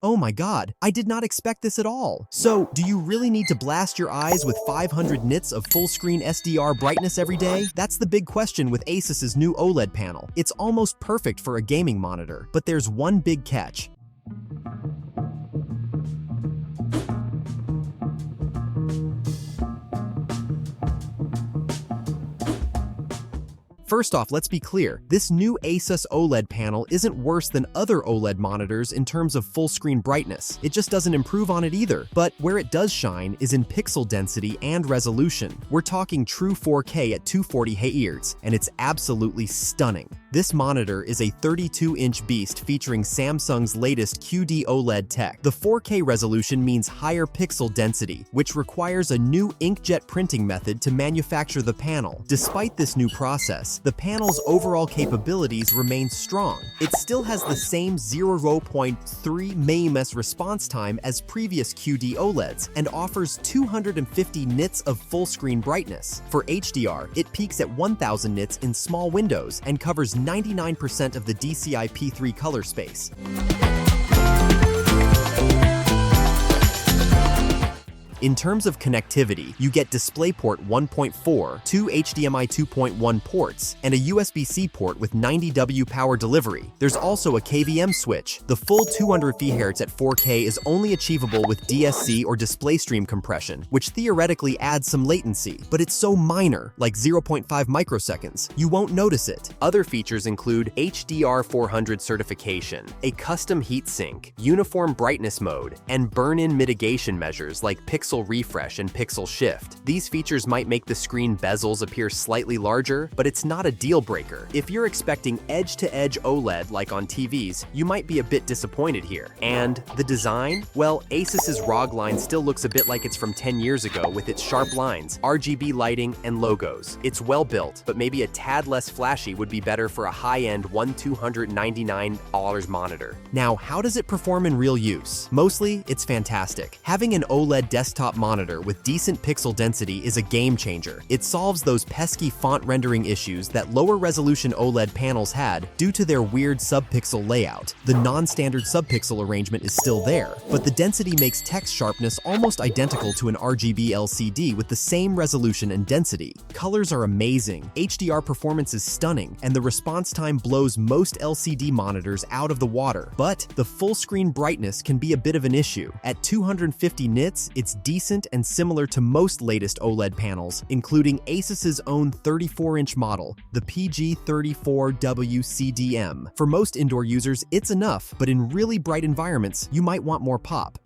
Oh my god, I did not expect this at all. So, do you really need to blast your eyes with 500 nits of full-screen SDR brightness every day? That's the big question with ASUS's new OLED panel. It's almost perfect for a gaming monitor, but there's one big catch. First off, let's be clear, this new ASUS OLED panel isn't worse than other OLED monitors in terms of full-screen brightness. It just doesn't improve on it either. But where it does shine is in pixel density and resolution. We're talking true 4K at 240 Hz, and it's absolutely stunning. This monitor is a 32-inch beast featuring Samsung's latest QD-OLED tech. The 4K resolution means higher pixel density, which requires a new inkjet printing method to manufacture the panel. Despite this new process, the panel's overall capabilities remain strong. It still has the same 0.3 ms response time as previous QD OLEDs and offers 250 nits of full-screen brightness. For HDR, it peaks at 1000 nits in small windows and covers 99% of the DCI-P3 color space. In terms of connectivity, you get DisplayPort 1.4, two HDMI 2.1 ports, and a USB-C port with 90W power delivery. There's also a KVM switch. The full 200 Hz at 4K is only achievable with DSC or DisplayStream compression, which theoretically adds some latency, but it's so minor, like 0.5 microseconds, you won't notice it. Other features include HDR 400 certification, a custom heatsink, uniform brightness mode, and burn-in mitigation measures like pixel refresh and pixel shift. These features might make the screen bezels appear slightly larger, but it's not a deal breaker. If you're expecting edge-to-edge OLED like on TVs, you might be a bit disappointed here. And the design? Well, ASUS's ROG line still looks a bit like it's from 10 years ago with its sharp lines, RGB lighting, and logos. It's well built, but maybe a tad less flashy would be better for a high-end $299 monitor. Now, how does it perform in real use? Mostly, it's fantastic. Having an OLED desktop monitor with decent pixel density is a game changer. It solves those pesky font rendering issues that lower resolution OLED panels had due to their weird subpixel layout. The non-standard subpixel arrangement is still there, but the density makes text sharpness almost identical to an RGB LCD with the same resolution and density. Colors are amazing, HDR performance is stunning, and the response time blows most LCD monitors out of the water. But the full screen brightness can be a bit of an issue. At 250 nits, it's decent and similar to most latest OLED panels, including ASUS's own 34-inch model, the PG32UCDM. For most indoor users, it's enough, but in really bright environments, you might want more pop.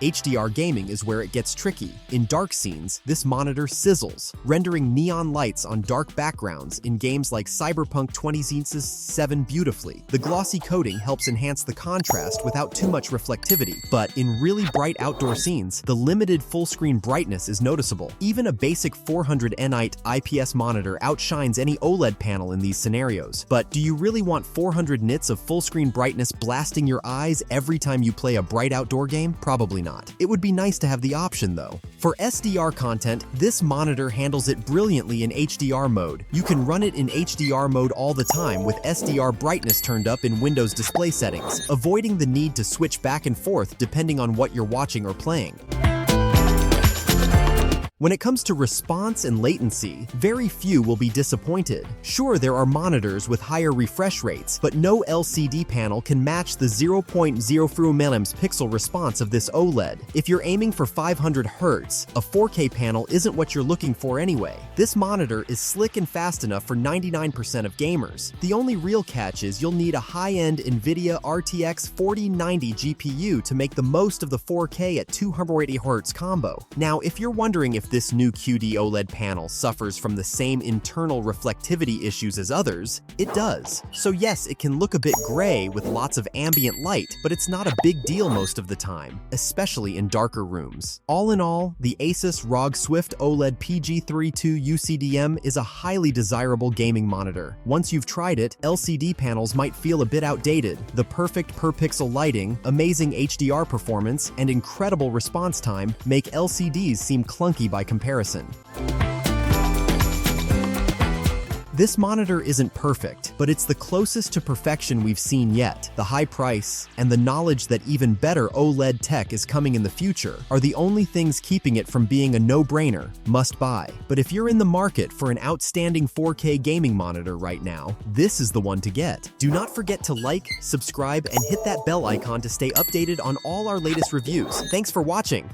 HDR gaming is where it gets tricky. In dark scenes, this monitor sizzles, rendering neon lights on dark backgrounds in games like Cyberpunk 2077 beautifully. The glossy coating helps enhance the contrast without too much reflectivity, but in really bright outdoor scenes, the limited full-screen brightness is noticeable. Even a basic 400 nit IPS monitor outshines any OLED panel in these scenarios. But do you really want 400 nits of full-screen brightness blasting your eyes every time you play a bright outdoor game? Probably not. It would be nice to have the option though. For SDR content, this monitor handles it brilliantly in HDR mode. You can run it in HDR mode all the time with SDR brightness turned up in Windows display settings, avoiding the need to switch back and forth depending on what you're watching or playing. When it comes to response and latency, very few will be disappointed. Sure, there are monitors with higher refresh rates, but no LCD panel can match the 0.0 ms pixel response of this OLED. If you're aiming for 500 Hz, a 4K panel isn't what you're looking for anyway. This monitor is slick and fast enough for 99% of gamers. The only real catch is you'll need a high-end NVIDIA RTX 4090 GPU to make the most of the 4K at 280 Hz combo. Now, if you're wondering if this new QD OLED panel suffers from the same internal reflectivity issues as others, it does. So yes, it can look a bit gray with lots of ambient light, but it's not a big deal most of the time, especially in darker rooms. All in all, the ASUS ROG Swift OLED PG32UCDM is a highly desirable gaming monitor. Once you've tried it, LCD panels might feel a bit outdated. The perfect per-pixel lighting, amazing HDR performance, and incredible response time make LCDs seem clunky by comparison. This monitor isn't perfect, but it's the closest to perfection we've seen yet. The high price and the knowledge that even better OLED tech is coming in the future are the only things keeping it from being a no-brainer, must-buy. But if you're in the market for an outstanding 4K gaming monitor right now, this is the one to get. Do not forget to like, subscribe, and hit that bell icon to stay updated on all our latest reviews. Thanks for watching!